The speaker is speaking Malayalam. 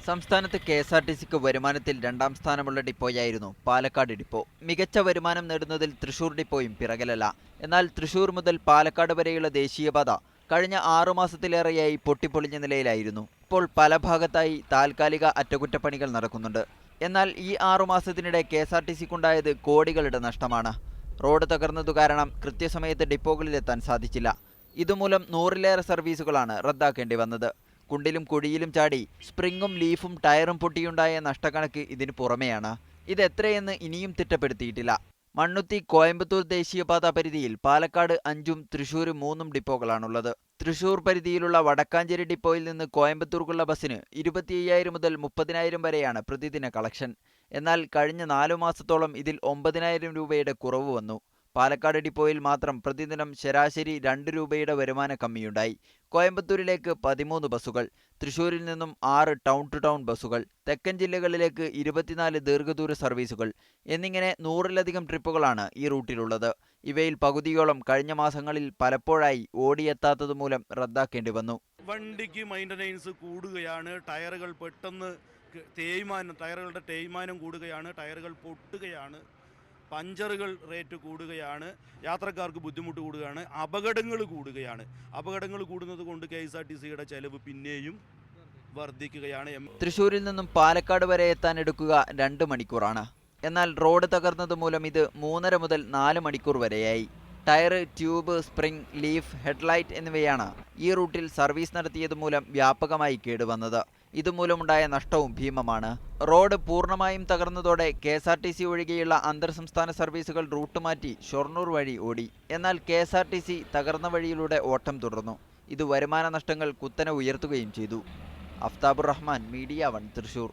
സംസ്ഥാനത്ത് കെ.എസ്.ആർ.ടി.സിക്ക് വരുമാനത്തിൽ രണ്ടാം സ്ഥാനമുള്ള ഡിപ്പോയായിരുന്നു പാലക്കാട് ഡിപ്പോ. മികച്ച വരുമാനം നേടുന്നതിൽ തൃശൂർ ഡിപ്പോയും പിറകിലല്ല. എന്നാൽ തൃശൂർ മുതൽ പാലക്കാട് വരെയുള്ള ദേശീയപാത കഴിഞ്ഞ 6 മാസത്തിലേറെയായി പൊട്ടിപ്പൊളിഞ്ഞ നിലയിലായിരുന്നു. ഇപ്പോൾ പല ഭാഗത്തായി താൽക്കാലിക അറ്റകുറ്റപ്പണികൾ നടക്കുന്നുണ്ട്. എന്നാൽ ഈ 6 മാസത്തിനിടെ കെ.എസ്.ആർ.ടി.സിക്കുണ്ടായത് കോടികളുടെ നഷ്ടമാണ്. റോഡ് തകർന്നതു കാരണം കൃത്യസമയത്ത് ഡിപ്പോകളിലെത്താൻ സാധിച്ചില്ല. ഇതുമൂലം 100ലേറെ സർവീസുകളാണ് റദ്ദാക്കേണ്ടി വന്നത്. കുണ്ടിലും കുഴിയിലും ചാടി സ്പ്രിങ്ങും ലീഫും ടയറും പൊട്ടിയുണ്ടായ നഷ്ടക്കണക്ക് ഇതിനു പുറമെയാണ്. ഇതെത്രയെന്ന് ഇനിയും തിട്ടപ്പെടുത്തിയിട്ടില്ല. മണ്ണുത്തി കോയമ്പത്തൂർ ദേശീയപാത പരിധിയിൽ പാലക്കാട് 5ഉം തൃശൂർ 3ഉം ഡിപ്പോകളാണുള്ളത്. തൃശൂർ പരിധിയിലുള്ള വടക്കാഞ്ചേരി ഡിപ്പോയിൽ നിന്ന് കോയമ്പത്തൂർക്കുള്ള ബസ്സിന് 25,000 മുതൽ 30,000 വരെയാണ് പ്രതിദിന കളക്ഷൻ. എന്നാൽ കഴിഞ്ഞ 4 മാസത്തോളം ഇതിൽ 9,000 രൂപയുടെ കുറവ് വന്നു. പാലക്കാട് ഡിപ്പോയിൽ മാത്രം പ്രതിദിനം ശരാശരി 2 രൂപയുടെ വരുമാന കമ്മിയുണ്ടായി. കോയമ്പത്തൂരിലേക്ക് 13 ബസ്സുകൾ, തൃശൂരിൽ നിന്നും 6 ടൗൺ ടു ടൗൺ ബസ്സുകൾ, തെക്കൻ ജില്ലകളിലേക്ക് 24 ദീർഘദൂര സർവീസുകൾ എന്നിങ്ങനെ 100-ലധികം ട്രിപ്പുകളാണ് ഈ റൂട്ടിലുള്ളത്. ഇവയിൽ പകുതിയോളം കഴിഞ്ഞ മാസങ്ങളിൽ പലപ്പോഴായി ഓടിയെത്താത്തതുമൂലം റദ്ദാക്കേണ്ടി വന്നു. വണ്ടിക്ക് മെയിൻ്റനൻസ് കൂടുകയാണ്, ടയറുകൾ പെട്ടെന്ന് ടയറുകളുടെ തേയ്മാനം കൂടുകയാണ്, ടയറുകൾ പൊട്ടുകയാണ്, പഞ്ചറുകൾ റേറ്റ് കൂടുകയാണ്, യാത്രക്കാർക്ക് ബുദ്ധിമുട്ട് കൂടുകയാണ്, അപകടങ്ങൾ കൂടുകയാണ്. അപകടങ്ങൾ കൂടുന്നത് കൊണ്ട് കെ.എസ്.ആർ.ടി.സിയുടെ ചെലവ് പിന്നെയും വർദ്ധിക്കുകയാണ്. തൃശ്ശൂരിൽ നിന്നും പാലക്കാട് വരെ എത്താൻ എടുക്കുക 2 മണിക്കൂറാണ്. എന്നാൽ റോഡ് തകർന്നത് മൂലം ഇത് 3.5 മുതൽ 4 മണിക്കൂർ വരെയായി. Tyre, tube, spring, leaf, headlight എന്നിവയാണ് ഈ റൂട്ടിൽ സർവീസ് നടത്തിയത് മൂലം വ്യാപകമായി കേടുവന്നത്. ഇതുമൂലമുണ്ടായ നഷ്ടവും ഭീമമാണ്. റോഡ് പൂർണ്ണമായും തകർന്നതോടെ കെ.എസ്.ആർ.ടി.സി ഒഴികെയുള്ള അന്തർ സംസ്ഥാന സർവീസുകൾ റൂട്ട് മാറ്റി ഷൊർണൂർ വഴി ഓടി. എന്നാൽ കെ.എസ്.ആർ.ടി.സി തകർന്ന വഴിയിലൂടെ ഓട്ടം തുടർന്നു. ഇത് വരുമാന നഷ്ടങ്ങൾ കുത്തനെ ഉയർത്തുകയും ചെയ്തു. അഫ്താബുർ റഹ്മാൻ, മീഡിയ 1, തൃശൂർ.